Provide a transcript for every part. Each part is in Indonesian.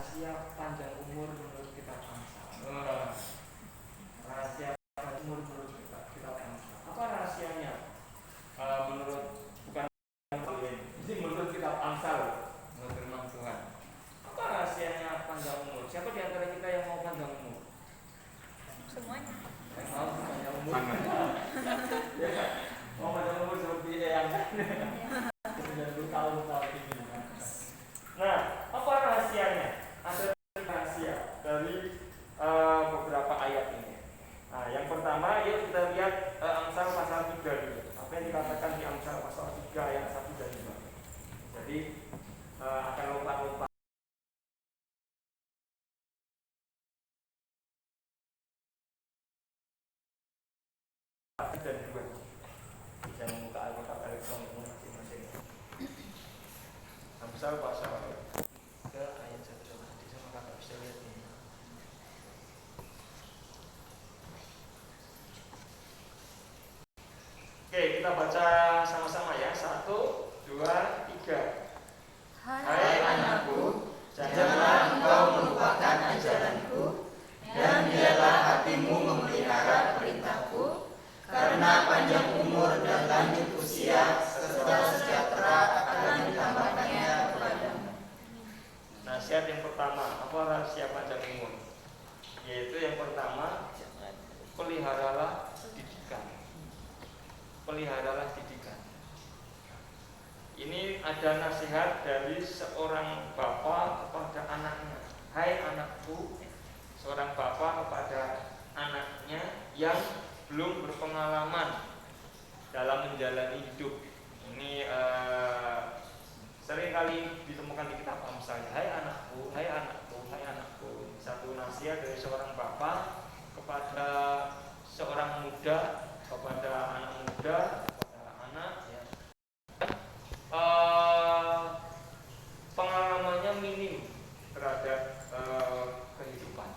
rahasia panjang umur menurut kitab Amsal? Rahasia panjang umur menurut kitab Amsal. Apa rahasianya? Menurut bukan ini menurut kitab Amsal, menurut firman Tuhan. Apa rahasianya panjang umur? Siapa di antara kita yang mau panjang umur? Semuanya. Yang mau panjang umur? Ya, mau panjang umur seperti yang 90 tahun ini. Nah, apa rahasianya? Ada rahasia dari beberapa ayat ini. Nah, yang pertama, yuk kita lihat Amsal pasal 3 dulu. Apa yang dikatakan di Amsal pasal 3 ayat 1 dan 2. Jadi akan lompat-lompat dan 2. Bisa membuka Alkitab elektronik masing-masing. Amsal pasal 3 ayat 1 dan 2. Sama kakak bisa lihat ini. Oke, kita baca sama-sama ya. 1, 2, 3. Hai anakku, janganlah engkau melupakan ajaranku, dan biarlah hatimu memelihara perintahku, karena panjang umur dan lanjut usia serta sejahtera akan ditambahkannya kepadamu. Nasihat yang pertama, apa rahasia panjang umur? Yaitu yang pertama, peliharalah didikan. Peliharalah didikan. Ini ada nasihat dari seorang bapak kepada anaknya. Hai anakku, seorang bapak kepada anaknya yang belum berpengalaman dalam menjalani hidup. Ini sering kali ditemukan di kitab Amsal. Hai anakku, hai anakku, hai anakku. Satu nasihat dari seorang bapak kepada seorang muda, kepada anak muda, kepada anak ya. Pengalamannya minim terhadap kehidupan.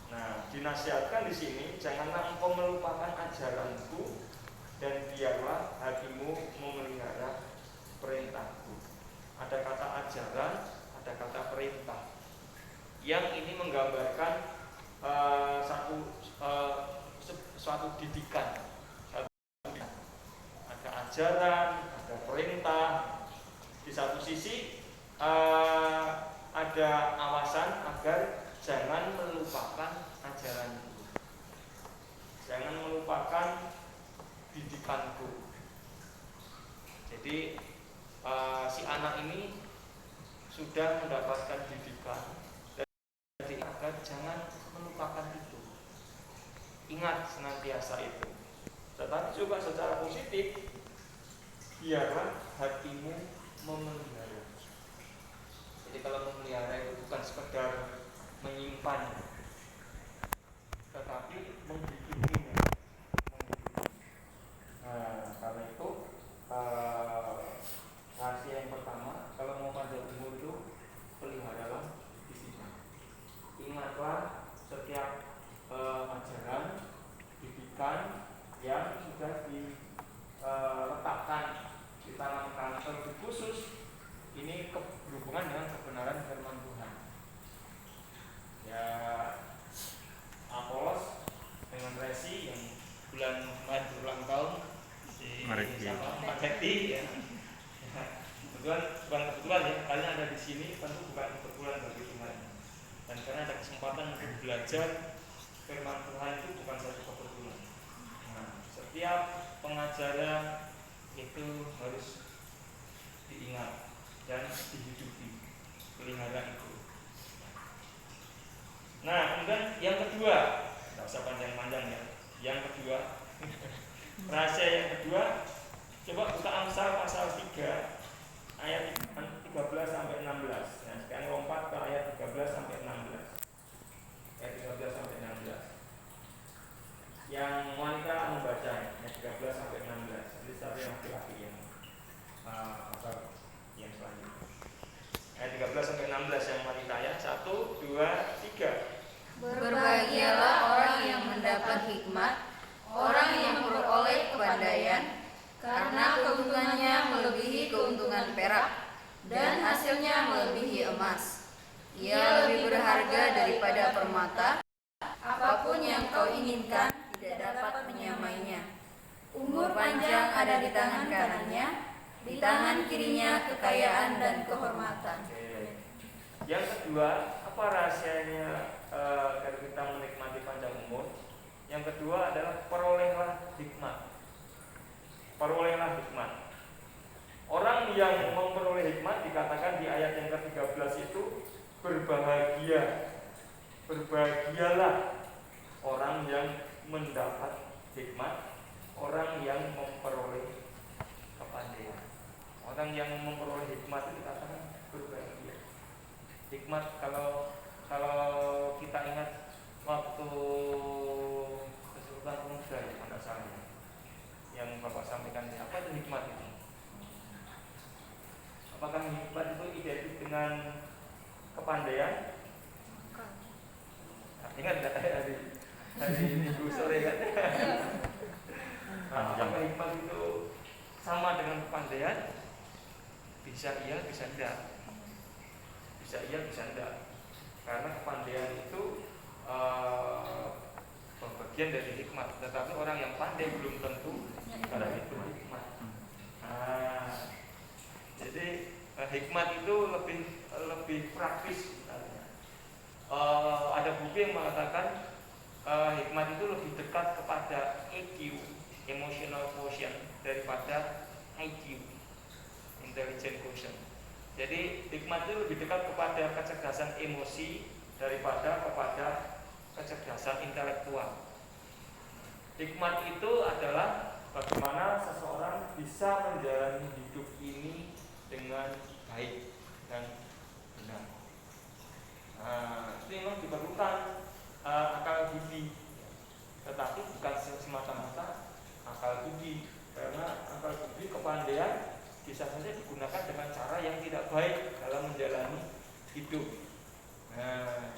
Nah, dinasihatkan di sini, janganlah engkau melupakan ajaranku, dan biarlah hatimu memelihara perintahku. Ada kata ajaran, ada kata perintah. Yang ini menggambarkan suatu didikan. Ada ajaran, ada perintah. Di satu sisi ada awasan agar jangan melupakan ajaranku, jangan melupakan didikanku. Jadi si anak ini sudah mendapatkan didikan, jadi agar jangan melupakan itu. Ingat senantiasa itu. Tetapi juga secara positif, biarlah hatimu memelihara. Jadi kalau memelihara itu bukan sekedar menyimpan, tetapi menghidupnya. Nah, karena itu rahasia yang pertama, kalau mau panjang umur itu peliharalah disiplin. Ingatlah setiap ajaran, didikan yang sudah diletakkan, ditanamkan terlebih khusus ini berhubungan dengan kebenaran firman Tuhan. Ya, Apolos dengan Resi yang bulan Maret berulang tahun sama Pak Bekti ya. Bukan kebetulan ya, kalian ada di sini tentu bukan kebetulan bagi Tuhan. Dan karena ada kesempatan untuk belajar firman Tuhan itu bukan satu kebetulan. Nah, setiap pengajaran itu harus diingat dan dihidupi, pelihara itu. Nah, kemudian yang kedua, tidak usah panjang-panjang ya. Yang kedua, rahasia yang kedua, coba buka Amsal pasal 3 ayat 13 sampai 16. Nah, sekarang lompat ke ayat 13 sampai 16. Ayat 13 sampai 16. Yang wanita membaca ayat 13 sampai 16. Jadi saya laki-laki yang pasal yang selanjutnya. Ayat 13 sampai 16 yang wanita ya. 1, 2, 3. Berbahagialah orang yang mendapat hikmat, orang yang memperoleh kepandaian, karena keuntungannya melebihi keuntungan perak, dan hasilnya melebihi emas. Ia lebih berharga daripada permata. Apapun yang kau inginkan tidak dapat menyamainya. Umur panjang ada di tangan kanannya, di tangan kirinya kekayaan dan kehormatan. Yang kedua, apa rahasianya agar kita menikmati panjang umur? Yang kedua adalah perolehlah hikmat. Perolehlah hikmat. Orang yang memperoleh hikmat dikatakan di ayat yang ke-13 itu berbahagia. Berbahagialah orang yang mendapat hikmat, orang yang memperoleh kepandaian. Orang yang memperoleh hikmat itu dikatakan berbahagia. Hikmat kalau kita ingat waktu Kesultanan Pemuda ya, pada saat yang Bapak sampaikan, apa itu hikmat itu? Apakah hikmat itu identik dengan kepandaian? Ingat nggak hari Minggu sore kan? Apakah hikmat itu sama dengan kepandaian? Bisa iya, bisa tidak. Bisa iya, bisa tidak. Karena kepandaian itu bagian dari hikmat. Tetapi orang yang pandai belum tentu karena itu hikmat. Jadi hikmat itu lebih praktis. Ada buku yang mengatakan hikmat itu lebih dekat kepada EQ, emotional quotient, daripada IQ, intelligent quotient. Jadi hikmat itu lebih dekat kepada kecerdasan emosi daripada kepada kecerdasan intelektual. Hikmat itu adalah bagaimana seseorang bisa menjalani hidup ini dengan baik dan benar. Itu memang diperlukan akal budi, tetapi bukan semata-mata akal budi, karena akal budi kepandaian bisa saja digunakan dengan cara yang tidak baik dalam menjalani hidup.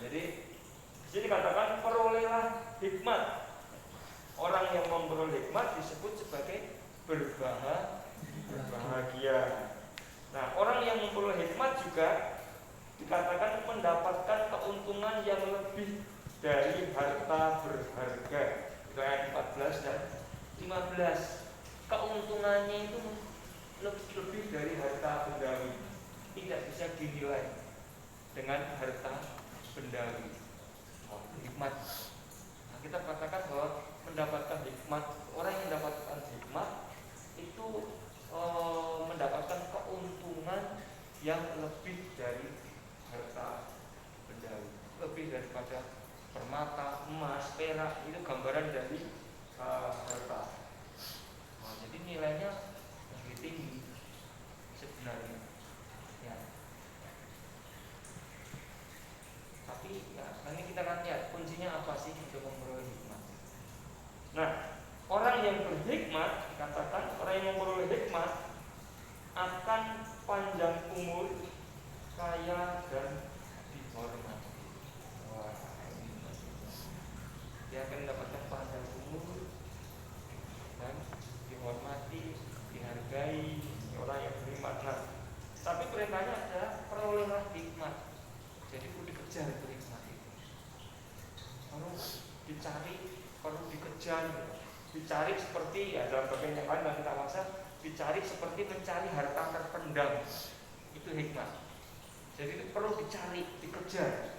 Jadi di sini dikatakan perolehlah hikmat. Orang yang memperoleh hikmat disebut sebagai berbahagia. Nah, orang yang memperoleh hikmat juga dikatakan mendapatkan keuntungan yang lebih dari harta berharga. Itu ayat 14 dan 15. Keuntungannya itu lebih dari harta bendawi. Tidak bisa dinilai dengan harta bendawi. Hikmat. Nah, kita katakan bahwa mendapatkan hikmat, orang yang mendapatkan hikmat itu mendapatkan keuntungan yang lebih dari harta bendawi, lebih daripada permata, emas, perak. Itu gambaran dari harta. Jadi nilainya lebih tinggi sebenarnya. Ya. Tapi ya, nanti kita akan lihat kuncinya apa sih untuk memperoleh hikmat. Nah, orang yang berhikmat dikatakan orang yang memperoleh hikmat akan panjang umur, kaya dan dihormati. Wah, dia akan mendapatkan panjang umur dan dihormati, dihargai orang yang berhikmat. Nah, tapi perintahnya adalah perolehlah hikmat. Jadi perlu dikejar itu hikmat itu. Perlu dicari, perlu dikejar, dicari seperti ya dalam bagian yang lain dalam kitab Amsal, dicari seperti mencari harta terpendam. Itu hikmat. Jadi itu perlu dicari, dikejar,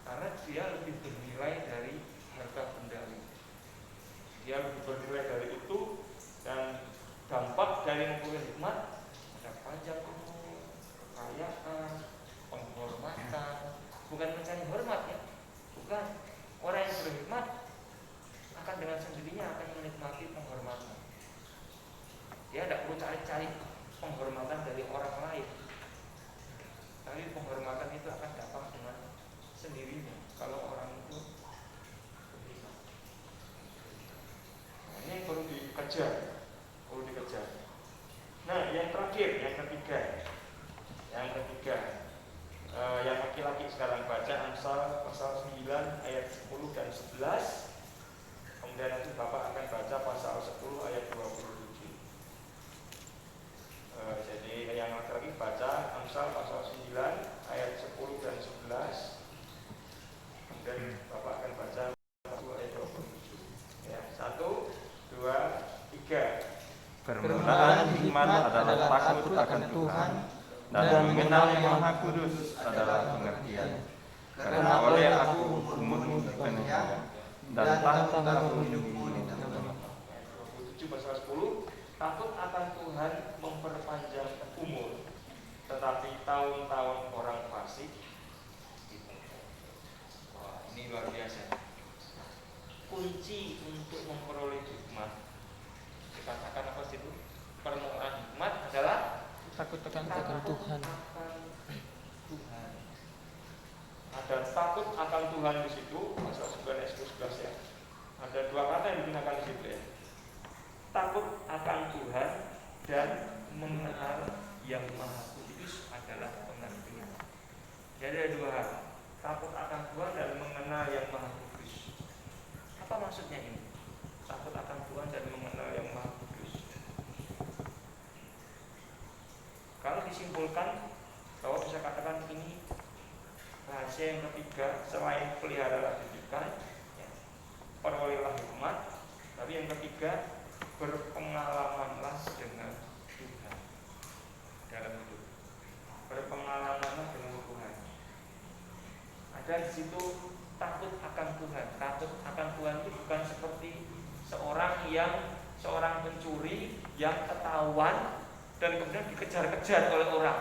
karena dia lebih bernilai dari harta bendawi. Dia lebih bernilai dari itu, dan dampak dari memperoleh hikmat ada panjang umur, kekayaan, penghormatan. Bukan mencari hormat ya, bukan. Orang yang berhikmat akan dengan sendirinya akan menikmati penghormatan. Dia tidak perlu cari-cari penghormatan dari orang lain, tapi penghormatan itu akan datang dengan sendirinya kalau orang itu berhikmat. Nah, ini yang perlu dikejar, perlu dikejar. Nah, yang terakhir, yang ketiga, yang laki-laki sekarang baca Amsal pasal 9 ayat 10 dan 11. Kemudian nanti Bapak akan baca pasal 10 ayat 27. Jadi yang laki-laki baca Amsal pasal 9 ayat 10 dan 11. Kemudian Bapak akan baca ayat 27. Ya, 1, 2, 3. Permulaan hikmat adalah takut akan Tuhan, dan mengenal yang Maha Kudus adalah pengertian. Karena oleh aku umurmu dipenuhi, dan tahun-tahunmu di dalam. 27 pasal 10. Takut akan Tuhan memperpanjang umur, tetapi tahun-tahun orang fasik dipotong. Wah, ini luar biasa. Kunci untuk memperoleh hikmat, dikatakan apa sih itu? Permulaan hikmat adalah Takut akan Tuhan. Tuhan. Ada takut akan Tuhan di situ, pasal 9 ayat 11 ya. Ada dua kata yang digunakan di situ ya. Takut akan Tuhan dan mengenal yang Maha Kudus adalah pengertian. Jadi ada dua hal, takut akan Tuhan dan mengenal yang Maha Kudus. Apa maksudnya ini? Takut akan Tuhan dan mengenal yang Maha Kudus. Kalau disimpulkan, bahwa bisa katakan ini rahasia yang ketiga selain pelihara didikan, ya, perolehlah hikmat. Tapi yang ketiga, berpengalamanlah dengan Tuhan dalam hidup. Berpengalamanlah dengan Tuhan. Ada di situ takut akan Tuhan. Takut akan Tuhan itu bukan seperti seorang pencuri yang ketahuan dan kemudian dikejar-kejar oleh orang.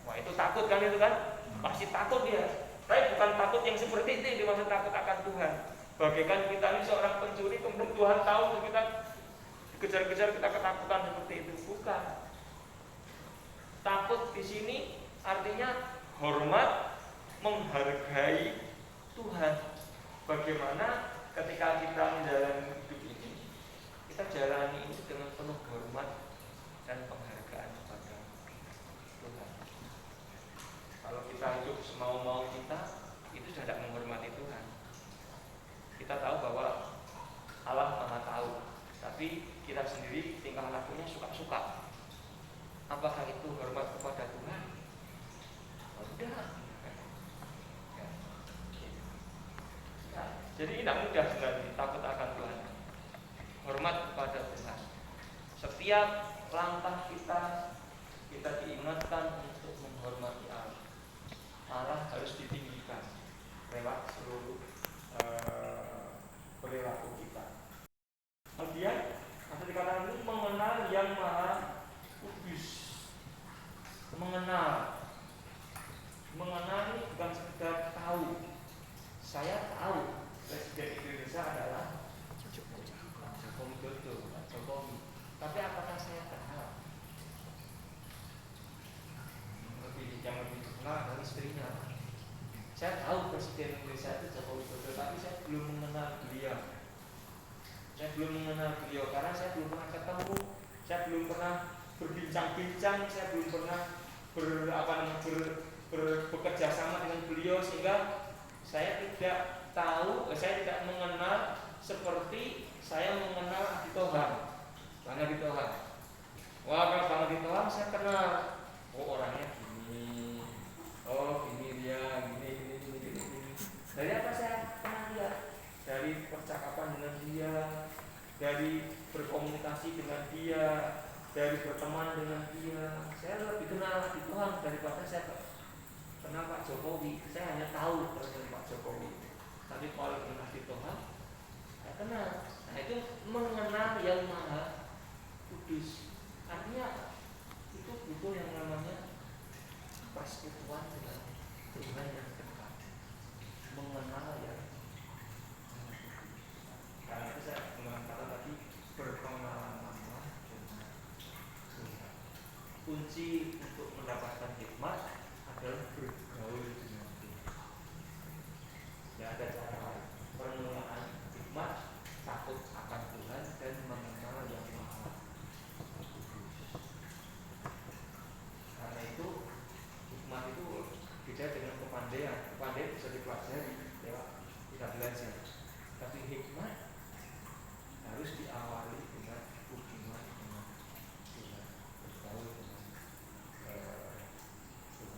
Wah, itu takut kan, itu kan? Pasti takut dia. Tapi bukan takut yang seperti itu yang dimaksud takut akan Tuhan. Bagaikan kita ini seorang pencuri, kemudian Tuhan tahu kita dikejar-kejar, kita ketakutan seperti itu. Bukan. Takut di sini artinya hormat, menghargai Tuhan. Bagaimana ketika kita menjalani hidup ini, kita jalani ini dengan penuh hormat dan penghargaan kepada Tuhan. Kalau kita hidup semau-mau kita, itu sudah tidak menghormati Tuhan. Kita tahu bahwa Allah Maha tahu, tapi kita sendiri tingkah lakunya suka-suka. Apakah itu hormat kepada Tuhan? Oh, tidak. Nah, jadi tidak mudah sebenarnya takut akan Tuhan. Hormat kepada Tuhan. Setiap langkah kita diingatkan untuk menghormati Allah. Allah harus ditinggikan lewat seluruh perilaku kita. Kemudian ada dikatakan ini mengenal yang Maha Kudus. Mengenal ini bukan sekedar tahu. Saya tahu Presiden Indonesia adalah Joko Widodo, Jokowi. Tapi apakah saya kenal? Yang lebih dikenal adalah istrinya. Saya tahu Presiden Indonesia itu Joko Widodo, tapi saya belum mengenal beliau. Saya belum mengenal beliau karena saya belum pernah ketemu, saya belum pernah berbincang-bincang, saya belum pernah bekerja sama dengan beliau, sehingga saya tidak tahu, saya tidak mengenal seperti saya mengenal Adi Tohang. Bang Adi Tohang. Wah, kalau Bang Adi Tohang saya kenal. Oh, orangnya gini. Oh, gini dia, gini. Dari apa saya kenal dia? Dari percakapan dengan dia, dari berkomunikasi dengan dia, dari berteman dengan dia. Saya lebih kenal Adi Tohang daripada saya kenal Pak Jokowi. Saya hanya tahu tentang Pak Jokowi. Tapi kalau dengan Adi Tohang, saya kenal. Nah, itu mengenal yang Maha Kudus. Artinya itu butuh yang namanya persekutuan dengan Tuhan yang dekat. Mengenal yang Maha Kudus. Karena itu saya mengatakan tadi berpengalaman dengan Tuhan. Kunci untuk mendapatkan hikmat adalah bergaul dengan Tuhan. Ya, ada cara lain. Pengenalan hikmat, takut akan Tuhan, dan mengenal yang Maha Kudus. Karena itu hikmat itu beda dengan kepandaian. Kepandaian bisa dipelajari, ya, kita belajar. Tapi hikmat harus diawali dengan hubungan dengan Tuhan, bergaul dengan Tuhan.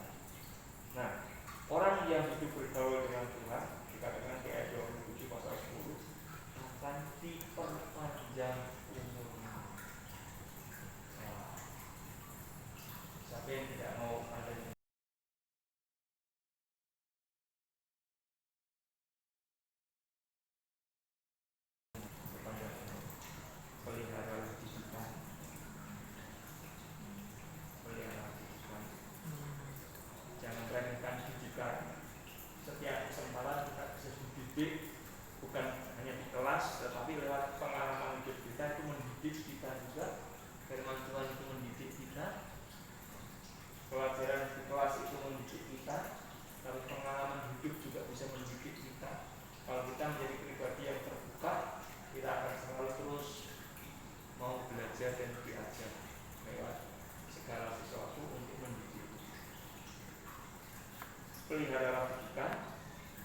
peliharalah pendidikan.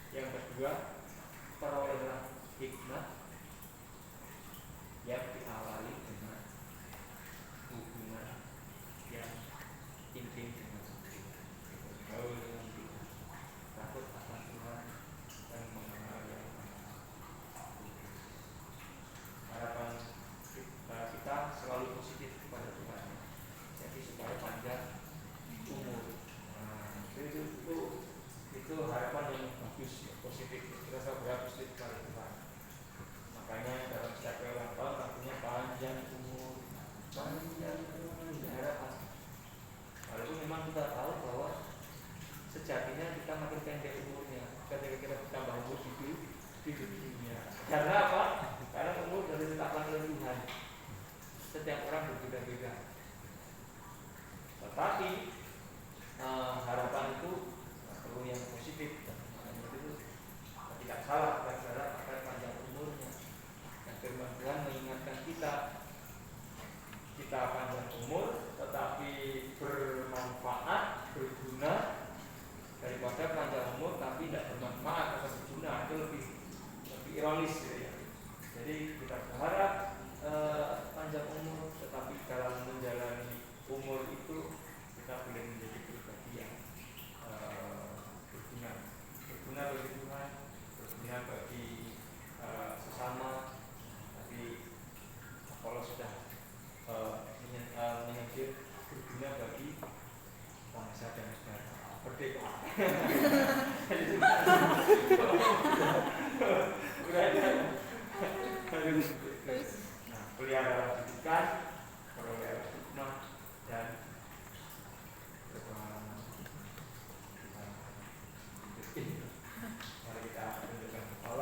Yang kedua, perolehlah hikmah yang diawali dengan hubungan yang intim dengan Tuhan. Bergaul dengan Tuhan, takut akan Tuhan, dan mengenal yang Maha Kudus. Harapan kita selalu positif kepada Tuhan. Jadi supaya panjang umur. Nah, itu harapan yang bagus, ya, positif. Kita selalu berharap positif kepada Tuhan. Makanya dalam setiap ulang tahun artinya panjang umur, panjang harapan. Walaupun memang kita tahu bahwa sejatinya kita makin pendek umurnya ketika kita bertambah umur di dunia. Karena apa? Karena umur dari ditetapkan oleh Tuhan. Setiap orang berbeda-beda. Tetapi harapan itu perlu yang positif. Itu tidak salah berharap akan panjang umurnya. Dan firman Tuhan mengingatkan kita panjang umur tetapi bermanfaat, berguna, daripada panjang umur tapi tidak bermanfaat atau berguna. Itu lebih ironis ya. Jadi kita berharap panjang umur, tetapi dalam menjalani umur itu kita boleh menjadi pribadi yang berguna bagi Tuhan, berguna bagi sesama. Tapi kalau sudah menyingkir berguna bagi bangsa dan negara, merdeka. Nah, pelihara pendidikan